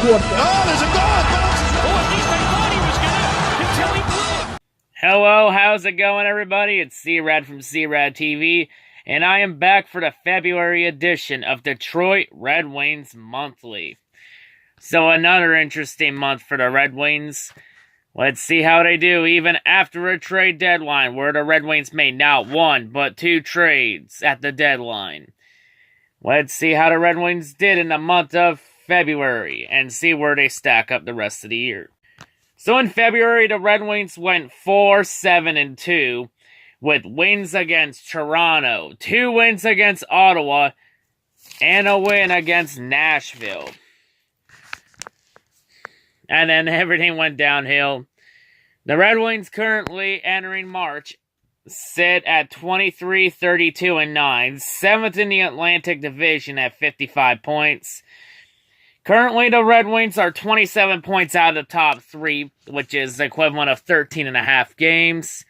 quarterback. Oh, there's a goal! Oh, at least I thought he was gonna until he blew it. Hello, how's it going, everybody? It's C-Rad from C-RadTV, and I am back for the February edition of Detroit Red Wings Monthly. So another interesting month for the Red Wings. Let's see how they do even after a trade deadline, where the Red Wings made not one, but two trades at the deadline. Let's see how the Red Wings did in the month of February, and see where they stack up the rest of the year. So in February, the Red Wings went 4-7-2, with wins against Toronto, 2 wins against Ottawa, and a win against Nashville. And then everything went downhill. The Red Wings currently entering March sit at 23-32-9, 7th in the Atlantic Division at 55 points. Currently, the Red Wings are 27 points out of the top 3, which is the equivalent of 13.5 games.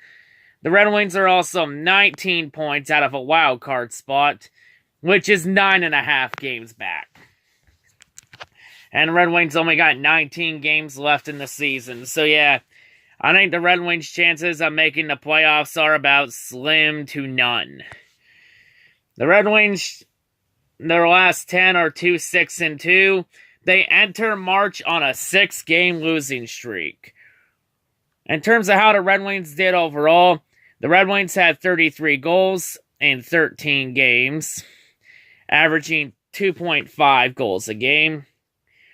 The Red Wings are also 19 points out of a wild card spot, which is 9.5 games back. And the Red Wings only got 19 games left in the season. So yeah, I think the Red Wings' chances of making the playoffs are about slim to none. The Red Wings, their last 10 are 2-6-2. They enter March on a 6-game losing streak. In terms of how the Red Wings did overall, the Red Wings had 33 goals in 13 games, averaging 2.5 goals a game.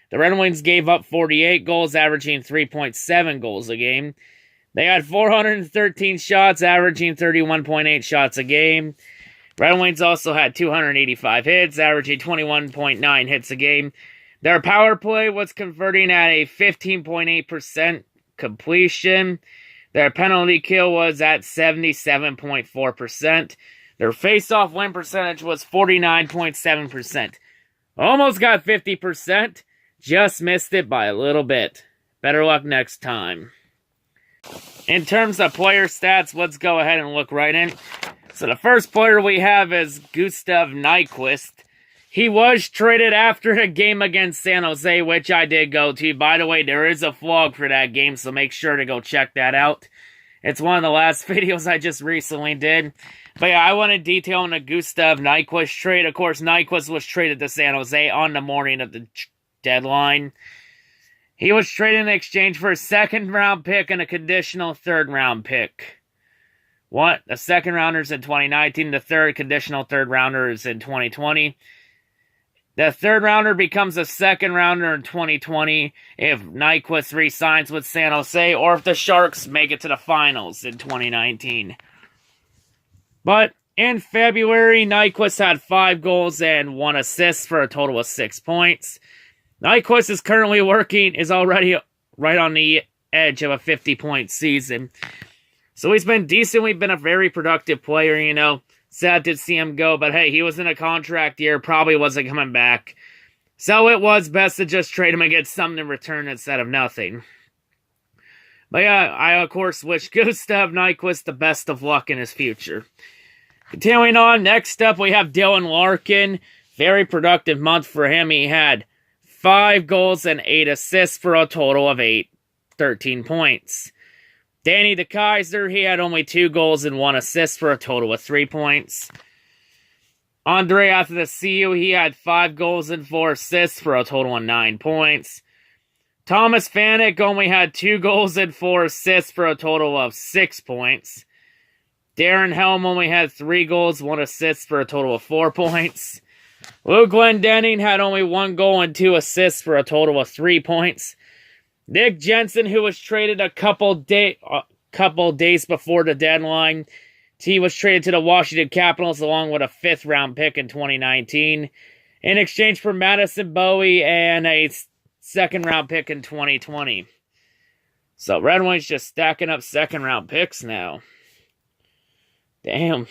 The Red Wings gave up 48 goals, averaging 3.7 goals a game. They had 413 shots, averaging 31.8 shots a game. Red Wings also had 285 hits, averaging 21.9 hits a game. Their power play was converting at a 15.8% completion. Their penalty kill was at 77.4%. Their face-off win percentage was 49.7%. Almost got 50%. Just missed it by a little bit. Better luck next time. In terms of player stats, let's go ahead and look right in. So the first player we have is Gustav Nyquist. He was traded after a game against San Jose, which I did go to. By the way, there is a vlog for that game, so make sure to go check that out. It's one of the last videos I just recently did. But yeah, I want to detail on the Gustav Nyquist trade. Of course, Nyquist was traded to San Jose on the morning of the deadline. He was traded in exchange for a second-round pick and a conditional third-round pick. The second-rounders in 2019, the third conditional third-rounders in 2020. The third-rounder becomes a second-rounder in 2020 if Nyquist re-signs with San Jose, or if the Sharks make it to the finals in 2019. But in February, Nyquist had 5 goals and 1 assist for a total of 6 points. Nyquist is already right on the edge of a 50-point season. So he's been a very productive player, you know. Sad to see him go, but hey, he was in a contract year, probably wasn't coming back. So it was best to just trade him and get something in return instead of nothing. But yeah, I of course wish Gustav Nyquist the best of luck in his future. Continuing on, next up we have Dylan Larkin. Very productive month for him. He had 5 goals and 8 assists for a total of 13 points. Danny DeKeyser, he had only 2 goals and 1 assist for a total of 3 points. Andre Athanasiou, he had 5 goals and 4 assists for a total of 9 points. Thomas Vanek only had 2 goals and 4 assists for a total of 6 points. Darren Helm only had 3 goals, 1 assist for a total of 4 points. Luke Glendening had only 1 goal and 2 assists for a total of 3 points. Nick Jensen, who was traded a couple days before the deadline, he was traded to the Washington Capitals along with a 5th-round pick in 2019 in exchange for Madison Bowie and a 2nd-round pick in 2020. So Red Wings just stacking up 2nd-round picks now. Damn.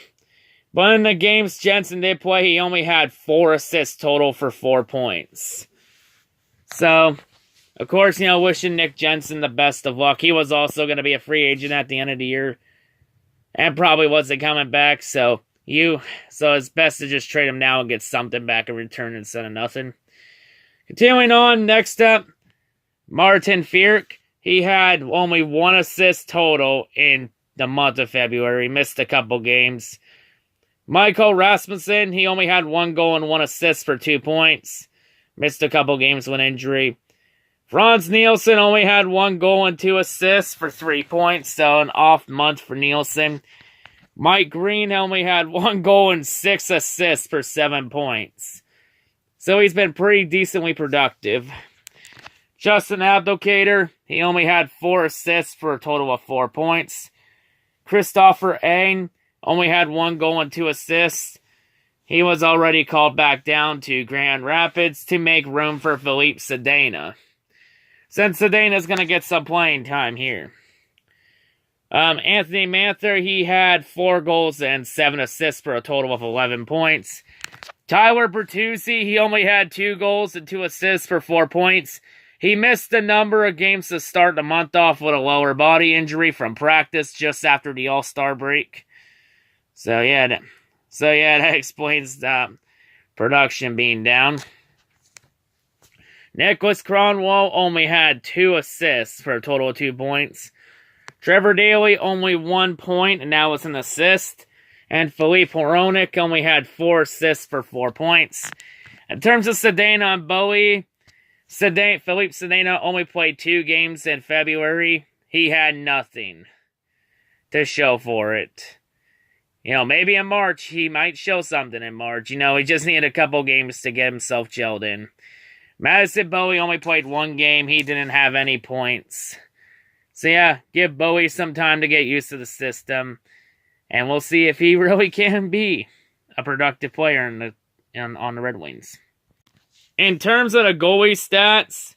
But in the games Jensen did play, he only had 4 assists total for 4 points. So, of course, you know, wishing Nick Jensen the best of luck. He was also going to be a free agent at the end of the year. And probably wasn't coming back, so it's best to just trade him now and get something back in return instead of nothing. Continuing on, next up, Martin Fierk, he had only 1 assist total in the month of February. Missed a couple games. Michael Rasmussen, he only had 1 goal and 1 assist for 2 points. Missed a couple games with injury. Franz Nielsen only had 1 goal and 2 assists for 3 points, so an off month for Nielsen. Mike Green only had 1 goal and 6 assists for 7 points. So he's been pretty decently productive. Justin Abdelkader, he only had 4 assists for a total of 4 points. Christopher Ain only had 1 goal and 2 assists. He was already called back down to Grand Rapids to make room for Philippe Sedena, since Sedena's going to get some playing time here. Anthony Manther, he had 4 goals and 7 assists for a total of 11 points. Tyler Bertuzzi, he only had 2 goals and 2 assists for 4 points. He missed a number of games to start the month off with a lower body injury from practice just after the All-Star break. So yeah, that explains the production being down. Nicholas Cronwall only had 2 assists for a total of 2 points. Trevor Daley only 1 point, and that was an assist. And Philippe Hronek only had 4 assists for 4 points. In terms of Sedena and Bowie, Philippe Sedena only played 2 games in February. He had nothing to show for it. Maybe in March, he might show something in March. He just needed a couple games to get himself gelled in. Madison Bowie only played 1 game. He didn't have any points. So yeah, give Bowie some time to get used to the system. And we'll see if he really can be a productive player on the Red Wings. In terms of the goalie stats,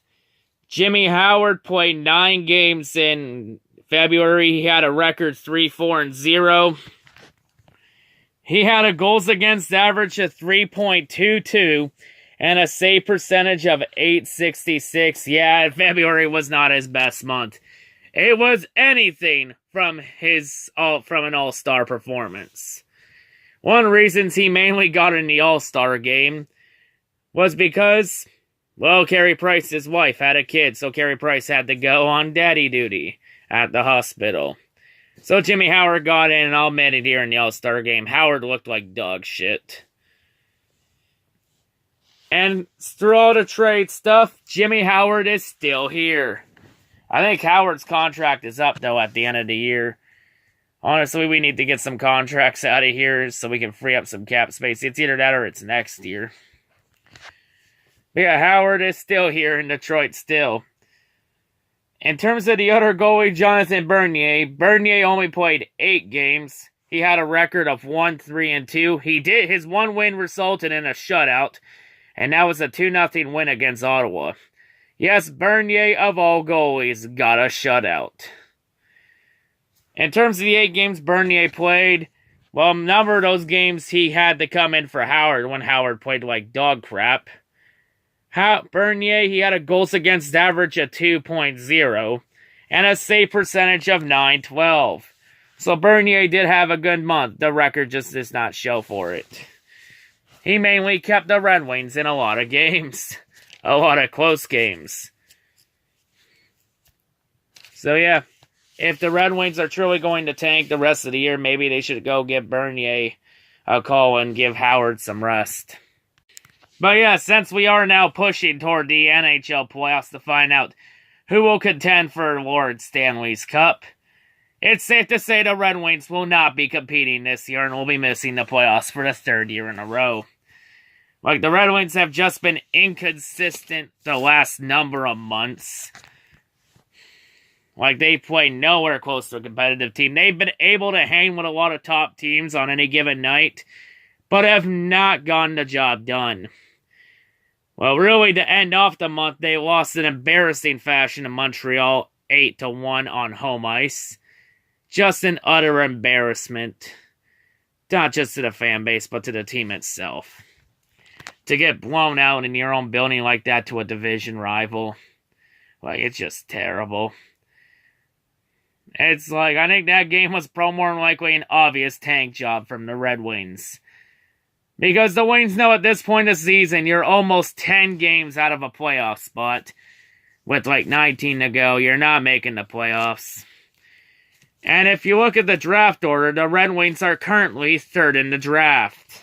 Jimmy Howard played 9 games in February. He had a record 3-4-0. He had a goals against average of 3.22 and a save percentage of .866. Yeah, February was not his best month. It was anything from an All-Star performance. One of the reasons he mainly got in the All-Star game was because, Carey Price's wife had a kid, so Carey Price had to go on daddy duty at the hospital. So Jimmy Howard got in, and I'll admit it here in the All-Star game, Howard looked like dog shit. And through all the trade stuff, Jimmy Howard is still here. I think Howard's contract is up, though, at the end of the year. Honestly, we need to get some contracts out of here so we can free up some cap space. It's either that or it's next year. But yeah, Howard is still here in Detroit still. In terms of the other goalie, Jonathan Bernier only played 8 games. He had a record of 1-3-2. His 1 win resulted in a shutout, and that was a 2-0 win against Ottawa. Yes, Bernier, of all goalies, got a shutout. In terms of the 8 games Bernier played, a number of those games he had to come in for Howard when Howard played like dog crap. Bernier, he had a goals against average of 2.0 and a save percentage of .912. So Bernier did have a good month. The record just does not show for it. He mainly kept the Red Wings in a lot of games. A lot of close games. So yeah, if the Red Wings are truly going to tank the rest of the year, maybe they should go give Bernier a call and give Howard some rest. But yeah, since we are now pushing toward the NHL playoffs to find out who will contend for Lord Stanley's Cup, it's safe to say the Red Wings will not be competing this year and will be missing the playoffs for the 3rd year in a row. The Red Wings have just been inconsistent the last number of months. They play nowhere close to a competitive team. They've been able to hang with a lot of top teams on any given night, but have not gotten the job done. Really, to end off the month, they lost in embarrassing fashion to Montreal 8-1 on home ice. Just an utter embarrassment. Not just to the fan base, but to the team itself. To get blown out in your own building like that to a division rival, it's just terrible. It's I think that game was more than likely an obvious tank job from the Red Wings. Because the Wings know at this point of the season, you're almost 10 games out of a playoff spot. with like 19 to go, you're not making the playoffs. And if you look at the draft order, the Red Wings are currently third in the draft.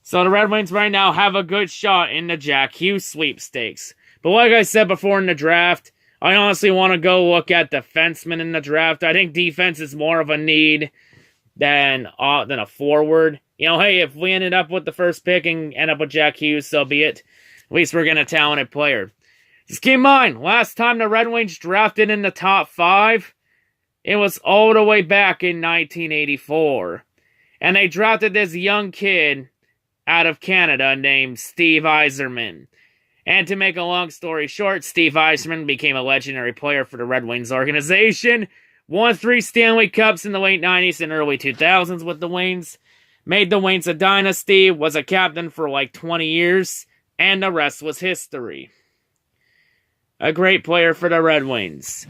So the Red Wings right now have a good shot in the Jack Hughes sweepstakes. But like I said before in the draft, I honestly want to go look at defensemen in the draft. I think defense is more of a need than a forward. You know, hey, if we ended up with the first pick and end up with Jack Hughes, so be it. At least we're getting a talented player. Just keep in mind, last time the Red Wings drafted in the top 5, it was all the way back in 1984. And they drafted this young kid out of Canada named Steve Yzerman. And to make a long story short, Steve Yzerman became a legendary player for the Red Wings organization, won 3 Stanley Cups in the late 90s and early 2000s with the Wings, made the Wings a dynasty, was a captain for like 20 years, and the rest was history. A great player for the Red Wings.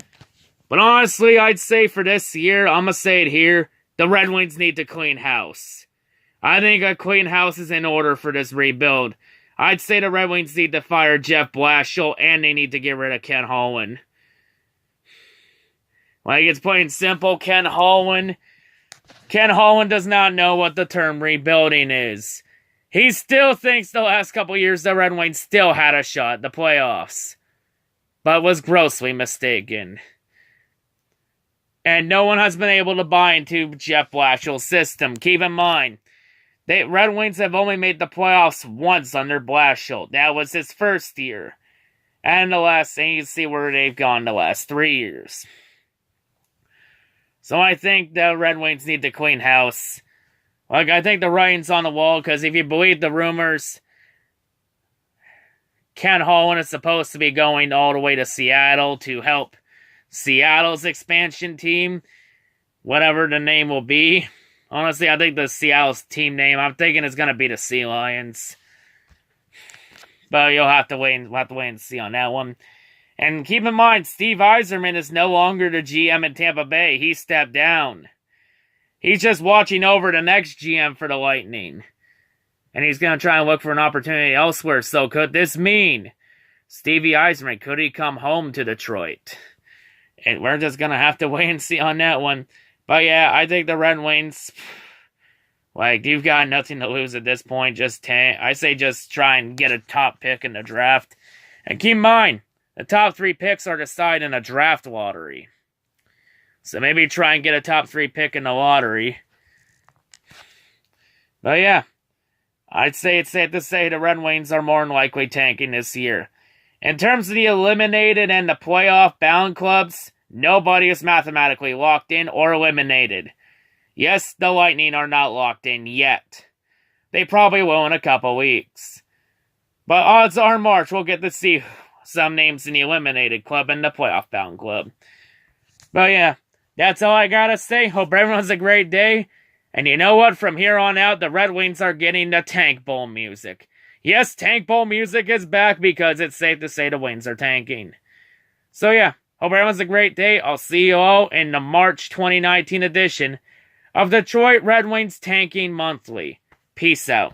But honestly, I'd say for this year, I'm going to say it here, the Red Wings need to clean house. I think a clean house is in order for this rebuild. I'd say the Red Wings need to fire Jeff Blashill, and they need to get rid of Ken Holland. Like, it's plain simple, Ken Holland does not know what the term rebuilding is. He still thinks the last couple years the Red Wings still had a shot at the playoffs, but was grossly mistaken. And no one has been able to buy into Jeff Blashill's system. Keep in mind, the Red Wings have only made the playoffs once under Blashill. That was his first year. And the last thing, you can see where they've gone the last 3 years. So I think the Red Wings need to clean house. Like, I think the writing's on the wall, because if you believe the rumors, Ken Holland is supposed to be going all the way to Seattle to help Seattle's expansion team, whatever the name will be. Honestly, I think the Seattle's team name, I'm thinking it's going to be the Sea Lions. But you'll have to wait and see on that one. And keep in mind, Steve Yzerman is no longer the GM in Tampa Bay. He stepped down. He's just watching over the next GM for the Lightning. And he's going to try and look for an opportunity elsewhere. So could this mean Stevie Yzerman, could he come home to Detroit? And we're just going to have to wait and see on that one. But yeah, I think the Red Wings, like, you've got nothing to lose at this point. I say just try and get a top pick in the draft. And keep in mind, the top 3 picks are decided in a draft lottery. So maybe try and get a top 3 pick in the lottery. But yeah, I'd say it's safe to say the Red Wings are more than likely tanking this year. In terms of the eliminated and the playoff bound clubs, nobody is mathematically locked in or eliminated. Yes, the Lightning are not locked in yet. They probably will in a couple weeks. But odds are March we'll get to see some names in the eliminated club and the playoff bound club. But yeah, that's all I gotta say. Hope everyone's a great day. And you know what? From here on out, the Red Wings are getting the Tank Bowl music. Yes, Tank Bowl music is back because it's safe to say the Wings are tanking. So yeah, hope everyone's a great day. I'll see you all in the March 2019 edition of Detroit Red Wings Tanking Monthly. Peace out.